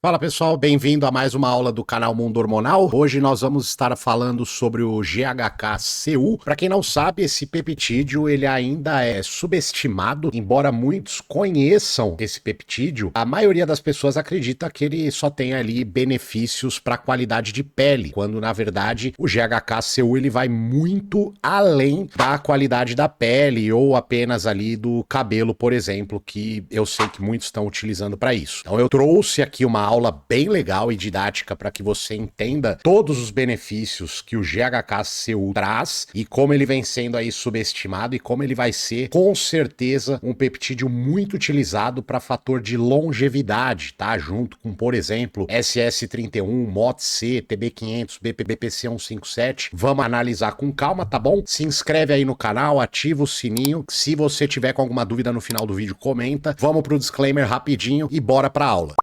Fala pessoal, bem-vindo a mais uma aula do canal Mundo Hormonal. Hoje nós vamos estar falando sobre o GHK-Cu. Para quem não sabe, esse peptídeo ele ainda é subestimado, embora muitos conheçam esse peptídeo. A maioria das pessoas acredita que ele só tem ali benefícios para a qualidade de pele, quando na verdade o GHK-Cu ele vai muito além da qualidade da pele ou apenas ali do cabelo, por exemplo, que eu sei que muitos estão utilizando para isso. Então eu trouxe aqui uma aula bem legal e didática para que você entenda todos os benefícios que o GHK-Cu traz e como ele vem sendo aí subestimado e como ele vai ser, com certeza, um peptídeo muito utilizado para fator de longevidade, tá? Junto com, por exemplo, SS31, MOT-C, TB500, BPC157. Vamos analisar com calma, tá bom? Se inscreve aí no canal, ativa o sininho. Se você tiver com alguma dúvida no final do vídeo, comenta. Vamos pro disclaimer rapidinho e bora pra aula.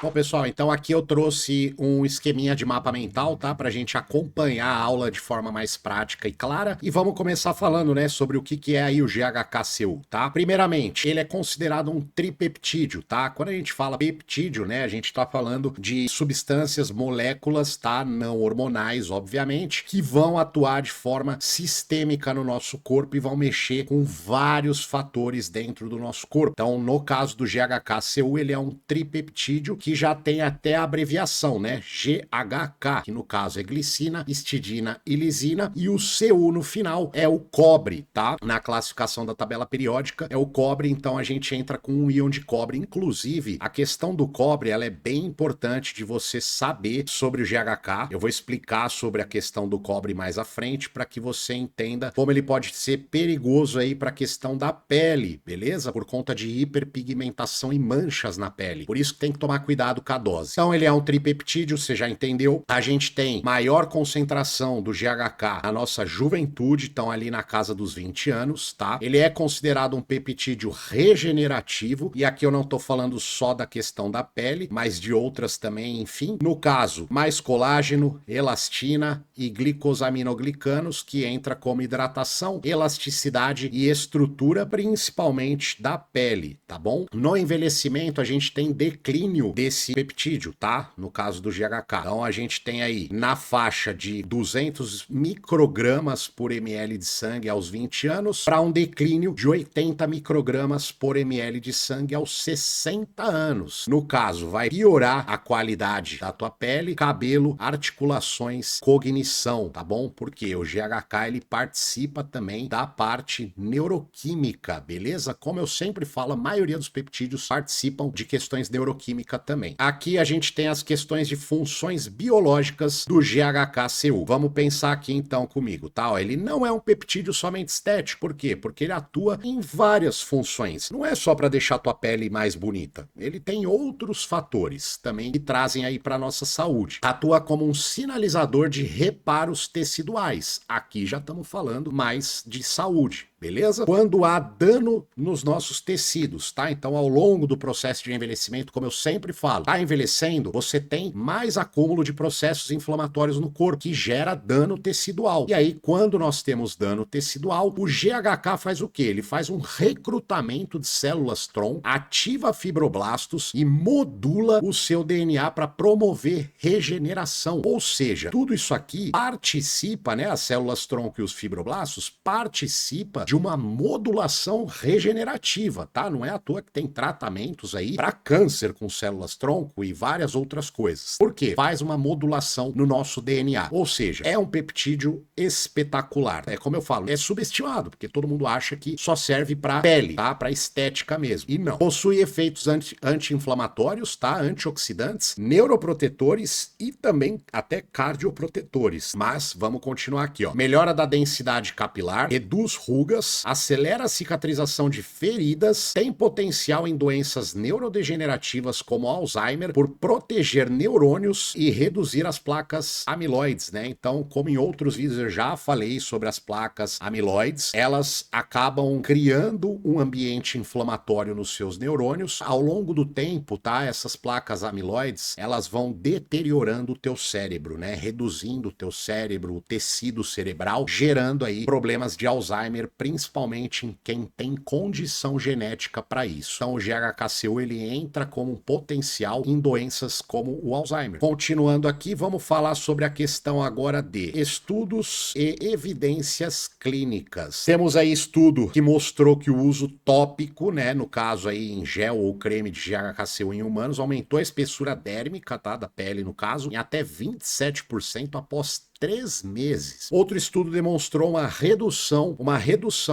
Bom, pessoal, então aqui eu trouxe um esqueminha de mapa mental, tá? Pra gente acompanhar a aula de forma mais prática e clara. E vamos começar falando, né, sobre o que é aí o GHK-Cu, tá? Primeiramente, ele é considerado um tripeptídeo, tá? Quando a gente fala peptídeo, né, a gente tá falando de substâncias, moléculas, tá? Não hormonais, obviamente, que vão atuar de forma sistêmica no nosso corpo e vão mexer com vários fatores dentro do nosso corpo. Então, no caso do GHK-Cu, ele é um tripeptídeo que já tem até a abreviação, né? GHK, que no caso é glicina, histidina e lisina, e o Cu no final é o cobre, tá? Na classificação da tabela periódica é o cobre, então a gente entra com um íon de cobre. Inclusive, a questão do cobre, ela é bem importante de você saber sobre o GHK. Eu vou explicar sobre a questão do cobre mais à frente para que você entenda como ele pode ser perigoso aí para a questão da pele, beleza? Por conta de hiperpigmentação e manchas na pele. Por isso que tem que tomar cuidado com a dose. Então ele é um tripeptídeo, você já entendeu. A gente tem maior concentração do GHK na nossa juventude, então ali na casa dos 20 anos, tá? Ele é considerado um peptídeo regenerativo, e aqui eu não tô falando só da questão da pele, mas de outras também, enfim. No caso, mais colágeno, elastina e glicosaminoglicanos, que entra como hidratação, elasticidade e estrutura, principalmente da pele, tá bom? No envelhecimento, a gente tem declínio desse peptídeo, tá? No caso do GHK. Então a gente tem aí na faixa de 200 microgramas por ml de sangue aos 20 anos, para um declínio de 80 microgramas por ml de sangue aos 60 anos. No caso, vai piorar a qualidade da tua pele, cabelo, articulações, cognição, tá bom? Porque o GHK ele participa também da parte neuroquímica, beleza? Como eu sempre falo, a maioria dos peptídeos participam de questões neuroquímicas também. Aqui a gente tem as questões de funções biológicas do GHK-Cu. Vamos pensar aqui então comigo, tá? Ó, ele não é um peptídeo somente estético, por quê? Porque ele atua em várias funções. Não é só para deixar tua pele mais bonita. Ele tem outros fatores também que trazem aí para nossa saúde. Atua como um sinalizador de reparos teciduais. Aqui já estamos falando mais de saúde. Beleza? Quando há dano nos nossos tecidos, tá? Então, ao longo do processo de envelhecimento, como eu sempre falo, tá envelhecendo, você tem mais acúmulo de processos inflamatórios no corpo, que gera dano tecidual. E aí, quando nós temos dano tecidual, o GHK faz o quê? Ele faz um recrutamento de células tronco, ativa fibroblastos e modula o seu DNA para promover regeneração. Ou seja, tudo isso aqui participa, né? As células tronco e os fibroblastos participa de uma modulação regenerativa, tá? Não é à toa que tem tratamentos aí para câncer com células tronco e várias outras coisas. Por quê? Faz uma modulação no nosso DNA. Ou seja, é um peptídeo espetacular. É como eu falo, é subestimado, porque todo mundo acha que só serve para pele, tá? Para estética mesmo. E não. Possui efeitos anti-inflamatórios, tá? Antioxidantes, neuroprotetores e também até cardioprotetores. Mas vamos continuar aqui, ó. Melhora da densidade capilar, reduz rugas, acelera a cicatrização de feridas, tem potencial em doenças neurodegenerativas como Alzheimer por proteger neurônios e reduzir as placas amiloides, né? Então, como em outros vídeos eu já falei sobre as placas amiloides, elas acabam criando um ambiente inflamatório nos seus neurônios. Ao longo do tempo, tá? Essas placas amiloides, elas vão deteriorando o teu cérebro, né? Reduzindo o teu cérebro, o tecido cerebral, gerando aí problemas de Alzheimer, principalmente em quem tem condição genética para isso. Então o GHKCU ele entra como um potencial em doenças como o Alzheimer. Continuando aqui, vamos falar sobre a questão agora de estudos e evidências clínicas. Temos aí estudo que mostrou que o uso tópico, né, no caso aí em gel ou creme de GHKCU em humanos, aumentou a espessura dérmica, tá, da pele no caso, em até 27% após 3 meses. Outro estudo demonstrou uma redução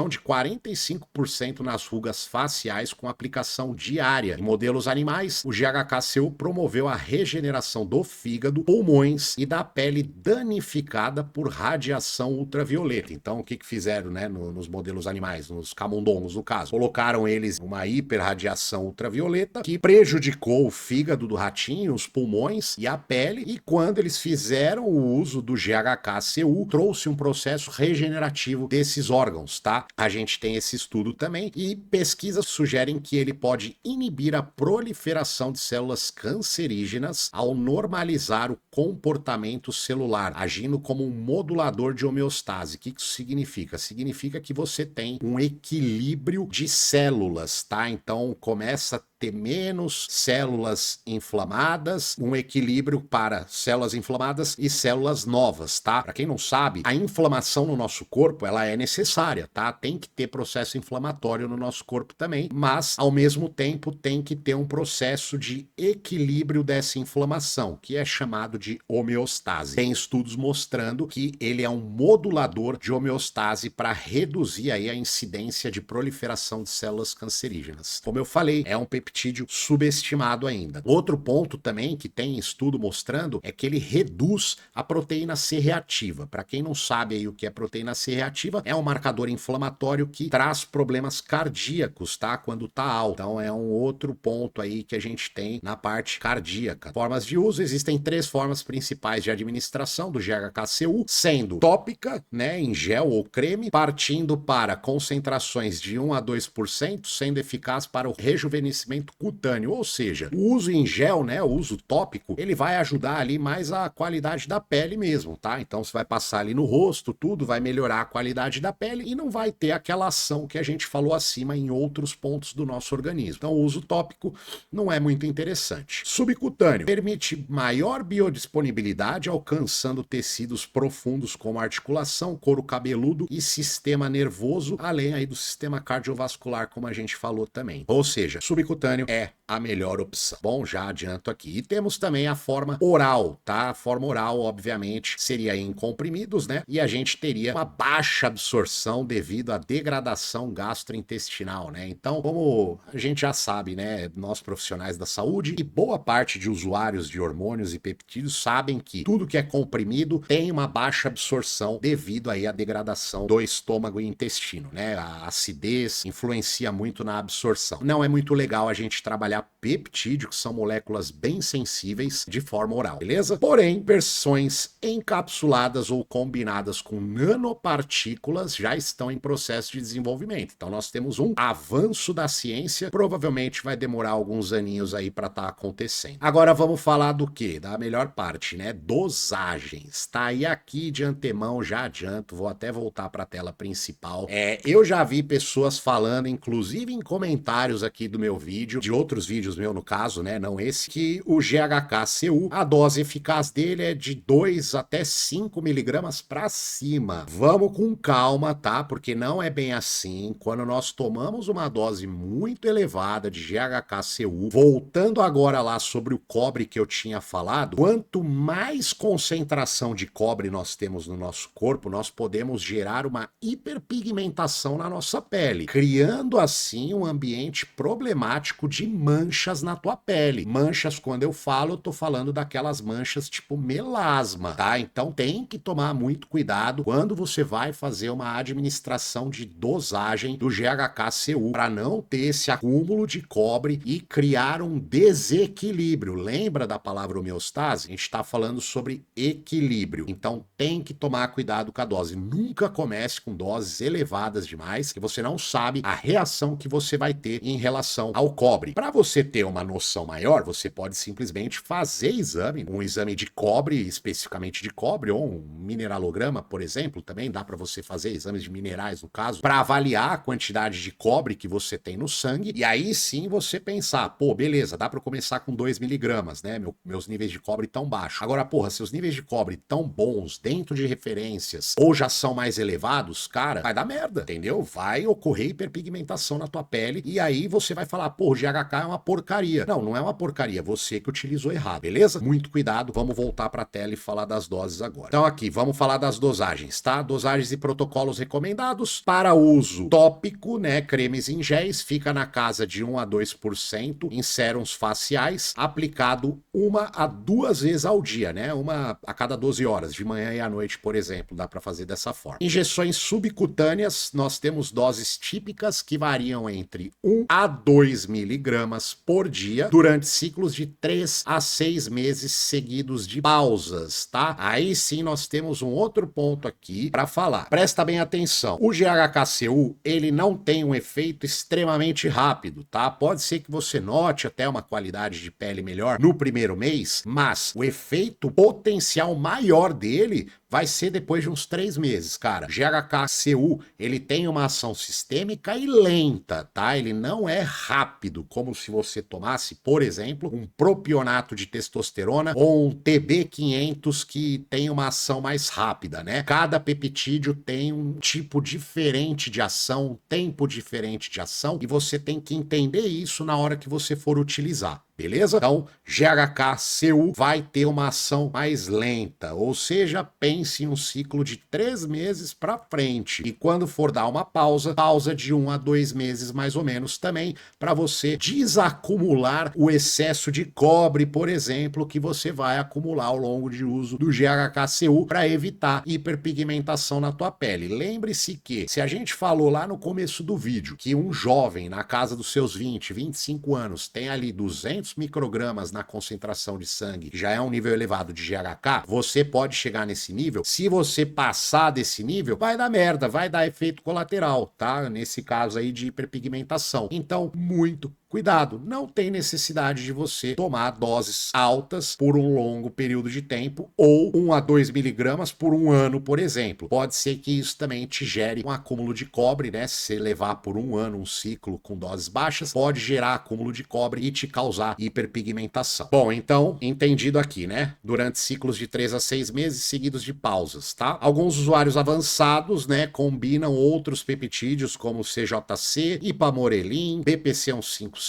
de 45% nas rugas faciais com aplicação diária. Em modelos animais, o GHKCU promoveu a regeneração do fígado, pulmões e da pele danificada por radiação ultravioleta. Então, o que fizeram, né, nos modelos animais, nos camundongos no caso? Colocaram eles uma hiperradiação ultravioleta que prejudicou o fígado do ratinho, os pulmões e a pele, e quando eles fizeram o uso do GHKCU, trouxe um processo regenerativo desses órgãos, tá? A gente tem esse estudo também e pesquisas sugerem que ele pode inibir a proliferação de células cancerígenas ao normalizar o comportamento celular, agindo como um modulador de homeostase. O que isso significa? Significa que você tem um equilíbrio de células, tá? Então começa a ter menos células inflamadas, um equilíbrio para células inflamadas e células novas, tá? Para quem não sabe, a inflamação no nosso corpo, ela é necessária, tá? Tem que ter processo inflamatório no nosso corpo também, mas ao mesmo tempo tem que ter um processo de equilíbrio dessa inflamação, que é chamado de homeostase. Tem estudos mostrando que ele é um modulador de homeostase para reduzir aí a incidência de proliferação de células cancerígenas. Como eu falei, é um peptídeo subestimado ainda. Outro ponto também que tem estudo mostrando é que ele reduz a proteína C reativa. Para quem não sabe aí o que é proteína C reativa, é um marcador inflamatório que traz problemas cardíacos, tá? Quando tá alto. Então é um outro ponto aí que a gente tem na parte cardíaca. Formas de uso, existem 3 formas principais de administração do GHKCU, sendo tópica, né, em gel ou creme, partindo para concentrações de 1 a 2%, sendo eficaz para o rejuvenescimento cutâneo, ou seja, o uso em gel, né, o uso tópico, ele vai ajudar ali mais a qualidade da pele mesmo, tá? Então você vai passar ali no rosto, tudo vai melhorar a qualidade da pele e não vai ter aquela ação que a gente falou acima em outros pontos do nosso organismo. Então o uso tópico não é muito interessante. Subcutâneo permite maior biodisponibilidade, alcançando tecidos profundos como articulação, couro cabeludo e sistema nervoso, além aí do sistema cardiovascular, como a gente falou também. Ou seja, subcutâneo é a melhor opção. Bom, já adianto aqui. E temos também a forma oral, tá? A forma oral, obviamente, seria em comprimidos, né? E a gente teria uma baixa absorção devido à degradação gastrointestinal, né? Então, como a gente já sabe, né? Nós profissionais da saúde e boa parte de usuários de hormônios e peptídeos sabem que tudo que é comprimido tem uma baixa absorção devido aí à degradação do estômago e intestino, né? A acidez influencia muito na absorção. Não é muito legal a gente trabalhar peptídeo, que são moléculas bem sensíveis, de forma oral, beleza? Porém, versões encapsuladas ou combinadas com nanopartículas já estão em processo de desenvolvimento. Então nós temos um avanço da ciência, provavelmente vai demorar alguns aninhos aí para estar acontecendo. Agora vamos falar do quê? Da melhor parte, né? Dosagens, tá? E aqui de antemão já adianto, vou até voltar para a tela principal. Eu já vi pessoas falando, inclusive em comentários aqui do meu vídeo, de outros vídeos meu no caso, né, não esse, que o GHKCU, a dose eficaz dele é de 2 até 5 miligramas para cima. Vamos com calma, tá? Porque não é bem assim. Quando nós tomamos uma dose muito elevada de GHKCU, voltando agora lá sobre o cobre que eu tinha falado, quanto mais concentração de cobre nós temos no nosso corpo, nós podemos gerar uma hiperpigmentação na nossa pele, criando assim um ambiente problemático de manchas na tua pele. Manchas, quando eu falo, eu tô falando daquelas manchas tipo melasma, tá? Então tem que tomar muito cuidado quando você vai fazer uma administração de dosagem do GHKCU para não ter esse acúmulo de cobre e criar um desequilíbrio. Lembra da palavra homeostase? A gente está falando sobre equilíbrio. Então tem que tomar cuidado com a dose. Nunca comece com doses elevadas demais, que você não sabe a reação que você vai ter em relação ao cobre. Para você ter uma noção maior, você pode simplesmente fazer exame, um exame de cobre, especificamente de cobre, ou um mineralograma, por exemplo, também dá para você fazer exames de minerais, no caso, para avaliar a quantidade de cobre que você tem no sangue, e aí sim você pensar, pô, beleza, dá para começar com 2 miligramas, né? Meus níveis de cobre tão baixos. Agora, porra, se os níveis de cobre tão bons, dentro de referências, ou já são mais elevados, cara, vai dar merda, entendeu? Vai ocorrer hiperpigmentação na tua pele, e aí você vai falar, pô, o GHK é uma porcaria. Não, não é uma porcaria, você que utilizou errado, beleza? Muito cuidado, vamos voltar para a tela e falar das doses agora. Então aqui, vamos falar das dosagens, tá? Dosagens e protocolos recomendados para uso tópico, né? Cremes em géis, fica na casa de 1 a 2% em sérums faciais, aplicado 1 a 2 vezes ao dia, né? Uma a cada 12 horas, de manhã e à noite, por exemplo, dá para fazer dessa forma. Injeções subcutâneas, nós temos doses típicas que variam entre 1 a 2 miligramas por dia durante ciclos de 3 a 6 meses seguidos de pausas, tá? Aí sim nós temos um outro ponto aqui para falar. Presta bem atenção. O GHKCU, ele não tem um efeito extremamente rápido, tá? Pode ser que você note até uma qualidade de pele melhor no primeiro mês, mas o efeito potencial maior dele vai ser depois de uns 3 meses, cara. GHKCU, ele tem uma ação sistêmica e lenta, tá? Ele não é rápido, como se você tomasse, por exemplo, um propionato de testosterona ou um TB500 que tem uma ação mais rápida, né? Cada peptídeo tem um tipo diferente de ação, um tempo diferente de ação, e você tem que entender isso na hora que você for utilizar. Beleza? Então, GHKCU vai ter uma ação mais lenta, ou seja, pense em um ciclo de 3 meses para frente. E quando for dar uma pausa, pausa de 1 a 2 meses mais ou menos também, para você desacumular o excesso de cobre, por exemplo, que você vai acumular ao longo de uso do GHKCU para evitar hiperpigmentação na tua pele. Lembre-se que, se a gente falou lá no começo do vídeo, que um jovem na casa dos seus 20, 25 anos tem ali 200 microgramas na concentração de sangue, que já é um nível elevado de GHK, você pode chegar nesse nível. Se você passar desse nível, vai dar merda, vai dar efeito colateral, tá? Nesse caso aí de hiperpigmentação. Então, muito cuidado, não tem necessidade de você tomar doses altas por um longo período de tempo ou 1 a 2 miligramas por um ano, por exemplo. Pode ser que isso também te gere um acúmulo de cobre, né? Se você levar por um ano um ciclo com doses baixas, pode gerar acúmulo de cobre e te causar hiperpigmentação. Bom, então, entendido aqui, né? Durante ciclos de 3 a 6 meses seguidos de pausas, tá? Alguns usuários avançados, né, combinam outros peptídeos como CJC, Ipamorelin, BPC157,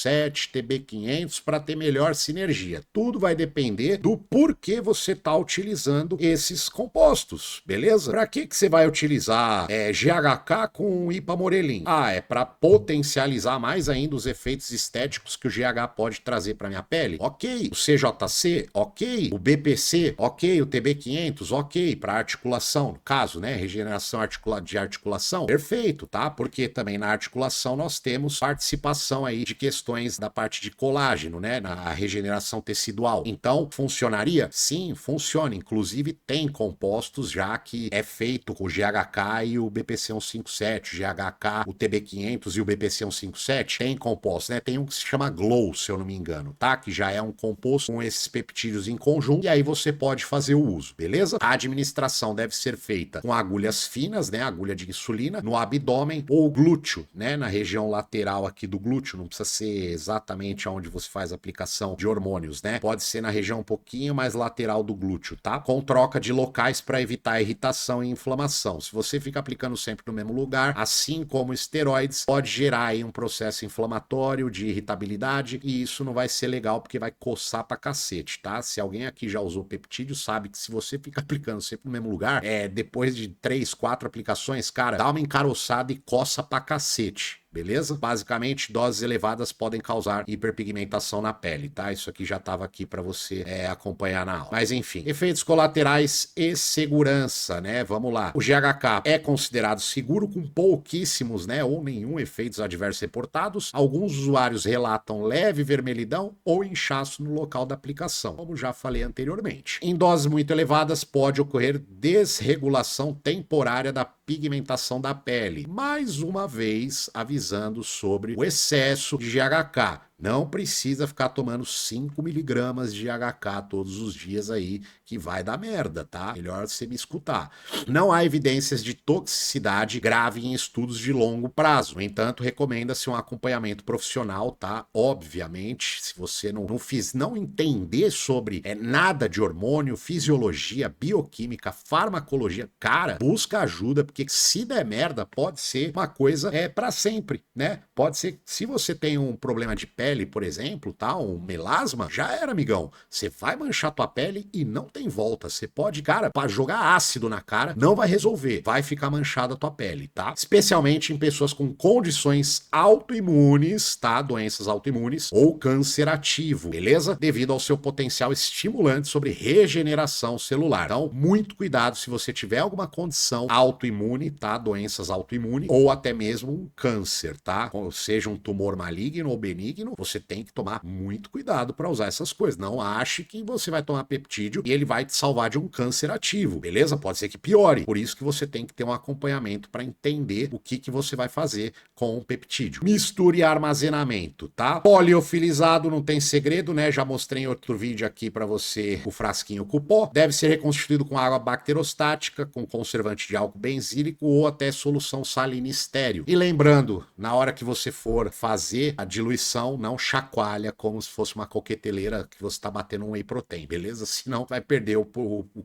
TB500 para ter melhor sinergia. Tudo vai depender do porquê você está utilizando esses compostos, beleza? Para que você vai utilizar GHK com Ipamorelin? Ah, é para potencializar mais ainda os efeitos estéticos que o GH pode trazer para minha pele? Ok. O CJC? Ok. O BPC? Ok. O TB500? Ok. Para articulação, no caso, né? Regeneração de articulação? Perfeito, tá? Porque também na articulação nós temos participação aí de questões da parte de colágeno, né, na regeneração tecidual. Então, funcionaria? Sim, funciona. Inclusive, tem compostos já que é feito com o GHK e o BPC157, o GHK, o TB500 e o BPC157. Tem compostos, né? Tem um que se chama Glow, se eu não me engano, tá? Que já é um composto com esses peptídeos em conjunto, e aí você pode fazer o uso, beleza? A administração deve ser feita com agulhas finas, né? Agulha de insulina, no abdômen ou glúteo, né? Na região lateral aqui do glúteo, não precisa ser exatamente onde você faz a aplicação de hormônios, né? Pode ser na região um pouquinho mais lateral do glúteo, tá? Com troca de locais para evitar irritação e inflamação. Se você fica aplicando sempre no mesmo lugar, assim como esteroides, pode gerar aí um processo inflamatório de irritabilidade e isso não vai ser legal porque vai coçar pra cacete, tá? Se alguém aqui já usou peptídeo, sabe que se você fica aplicando sempre no mesmo lugar, depois de 3, 4 aplicações, cara, dá uma encaroçada e coça pra cacete. Beleza? Basicamente, doses elevadas podem causar hiperpigmentação na pele, tá? Isso aqui já estava aqui para você acompanhar na aula. Mas enfim, efeitos colaterais e segurança, né? Vamos lá. O GHK é considerado seguro com pouquíssimos, né? Ou nenhum efeitos adversos reportados. Alguns usuários relatam leve vermelhidão ou inchaço no local da aplicação, como já falei anteriormente. Em doses muito elevadas, pode ocorrer desregulação temporária da pigmentação da pele. Mais uma vez, avisando sobre o excesso de GHK. Não precisa ficar tomando 5 miligramas de HK todos os dias aí, que vai dar merda, tá? Melhor você me escutar. Não há evidências de toxicidade grave em estudos de longo prazo. No entanto, recomenda-se um acompanhamento profissional, tá? Obviamente, se você não entender sobre nada de hormônio, fisiologia, bioquímica, farmacologia, cara, busca ajuda, porque se der merda, pode ser uma coisa para sempre, né? Pode ser, se você tem um problema de pele, por exemplo, tá? Um melasma, já era, amigão. Você vai manchar tua pele e não tem volta. Você pode, cara, para jogar ácido na cara, não vai resolver. Vai ficar manchada a tua pele, tá? Especialmente em pessoas com condições autoimunes, tá? Doenças autoimunes ou câncer ativo, beleza? Devido ao seu potencial estimulante sobre regeneração celular. Então, muito cuidado se você tiver alguma condição autoimune, tá? Doenças autoimunes ou até mesmo um câncer, tá? Ou seja, um tumor maligno ou benigno, você tem que tomar muito cuidado para usar essas coisas. Não ache que você vai tomar peptídeo e ele vai te salvar de um câncer ativo, beleza? Pode ser que piore. Por isso que você tem que ter um acompanhamento para entender o que você vai fazer com o peptídeo. Mistura e armazenamento, tá? Poliofilizado não tem segredo, né? Já mostrei em outro vídeo aqui para você o frasquinho com pó. Deve ser reconstituído com água bacterostática, com conservante de álcool benzílico ou até solução salina estéril. E lembrando, na hora que você for fazer a diluição, não chacoalha como se fosse uma coqueteleira que você está batendo um whey protein, beleza? Senão vai perder o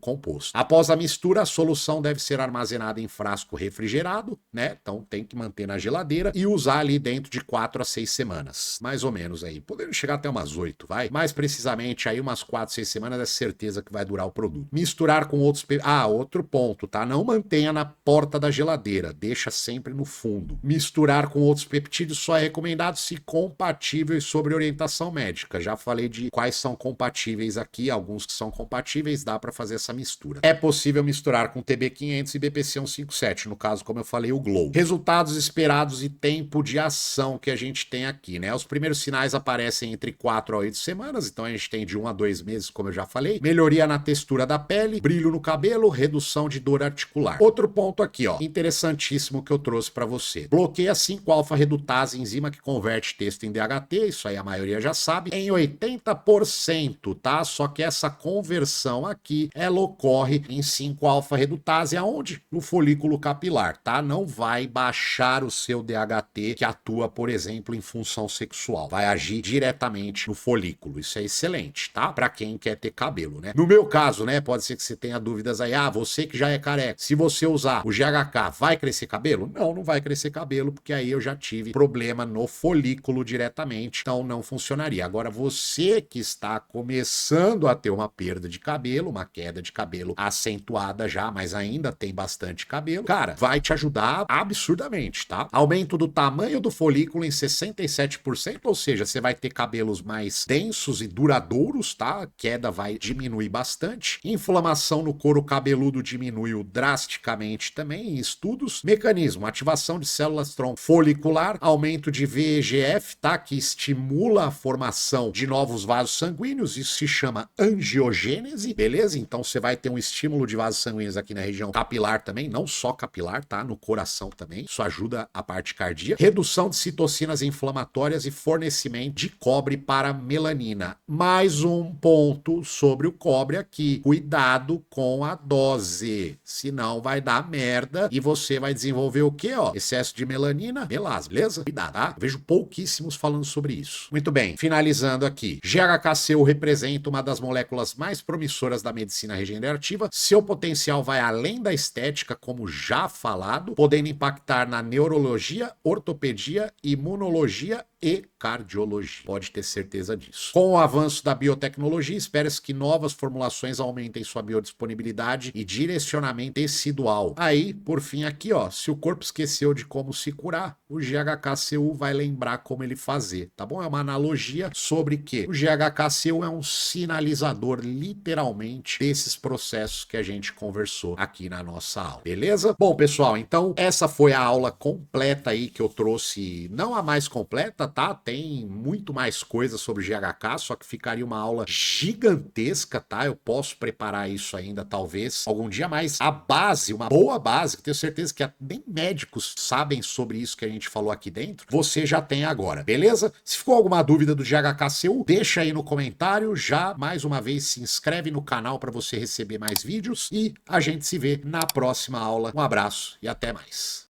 composto. Após a mistura, a solução deve ser armazenada em frasco refrigerado, né? Então tem que manter na geladeira e usar ali dentro de 4 a 6 semanas. Mais ou menos aí. Podendo chegar até umas 8, vai? Mais precisamente aí umas 4, 6 semanas é certeza que vai durar o produto. Misturar com outros... outro ponto, tá? Não mantenha na porta da geladeira. Deixa sempre no fundo. Misturar com outros peptídeos só é recomendado se compatíveis sobre orientação médica. Já falei de quais são compatíveis aqui. Alguns que são compatíveis, dá para fazer essa mistura. É possível misturar com TB500 e BPC 157, no caso, como eu falei, o Glow. Resultados esperados e tempo de ação que a gente tem aqui, né? Os primeiros sinais aparecem entre 4 a 8 semanas, então a gente tem de 1 a 2 meses, como eu já falei. Melhoria na textura da pele, brilho no cabelo, redução de dor articular. Outro ponto aqui, ó, interessantíssimo que eu trouxe para você. Bloqueia 5-alfa-redutase, enzima que converte texto em DHT, isso aí a maioria já sabe, em 80%, tá? Só que essa conversão aqui, ela ocorre em 5-alfa-redutase, aonde? No folículo capilar, tá? Não vai baixar o seu DHT que atua, por exemplo, em função sexual. Vai agir diretamente no folículo. Isso é excelente, tá? Pra quem quer ter cabelo, né? No meu caso, né? Pode ser que você tenha dúvidas aí. Ah, você que já é careca, se você usar o GHK, vai crescer cabelo? Não, não vai crescer cabelo, porque aí eu já tive problema no folículo diretamente, então não funcionaria. Agora, você que está começando a ter uma perda de cabelo, uma queda de cabelo acentuada já, mas ainda tem bastante cabelo, cara, vai te ajudar absurdamente, tá? Aumento do tamanho do folículo em 67%, ou seja, você vai ter cabelos mais densos e duradouros, tá? A queda vai diminuir bastante. Inflamação no couro cabeludo diminuiu drasticamente também em estudos. Mecanismo, ativação de células tronco folicular, aumento de VEGF, tá? Que estimula a formação de novos vasos sanguíneos, isso se chama angiogênese, beleza? Então você vai ter um estímulo de vasos sanguíneos aqui na região capilar também, não só capilar, tá? No coração também, isso ajuda a parte cardíaca. Redução de citocinas inflamatórias e fornecimento de cobre para melanina. Mais um ponto sobre o cobre aqui, cuidado com a dose, senão vai dar merda e você vai desenvolver o quê, ó? Excesso de melanina, melasma, beleza? Cuidado, tá? Eu vejo pouquíssimos falando sobre isso. Muito bem, finalizando aqui. GHK-Cu representa uma das moléculas mais promissoras da medicina regenerativa. Seu potencial vai além da estética, como já falado, podendo impactar na neurologia, ortopedia, imunologia e cardiologia. Pode ter certeza disso. Com o avanço da biotecnologia, espera-se que novas formulações aumentem sua biodisponibilidade e direcionamento tecidual. Aí, por fim, aqui, ó, se o corpo esqueceu de como se curar, o GHK-Cu vai lembrar como ele fazer, tá bom? É uma analogia sobre que o GHK-Cu é um sinalizador, literalmente, desses processos que a gente conversou aqui na nossa aula, beleza? Bom, pessoal, então essa foi a aula completa aí que eu trouxe, não a mais completa, tá? Tem muito mais coisa sobre GHK, só que ficaria uma aula gigantesca, tá? Eu posso preparar isso ainda, talvez, algum dia, mas a base, uma boa base, que tenho certeza que nem médicos sabem sobre isso que a gente falou aqui dentro, você já tem agora, beleza? Se ficou alguma dúvida do GHK-CU, deixa aí no comentário, já mais uma vez se inscreve no canal para você receber mais vídeos e a gente se vê na próxima aula. Um abraço e até mais.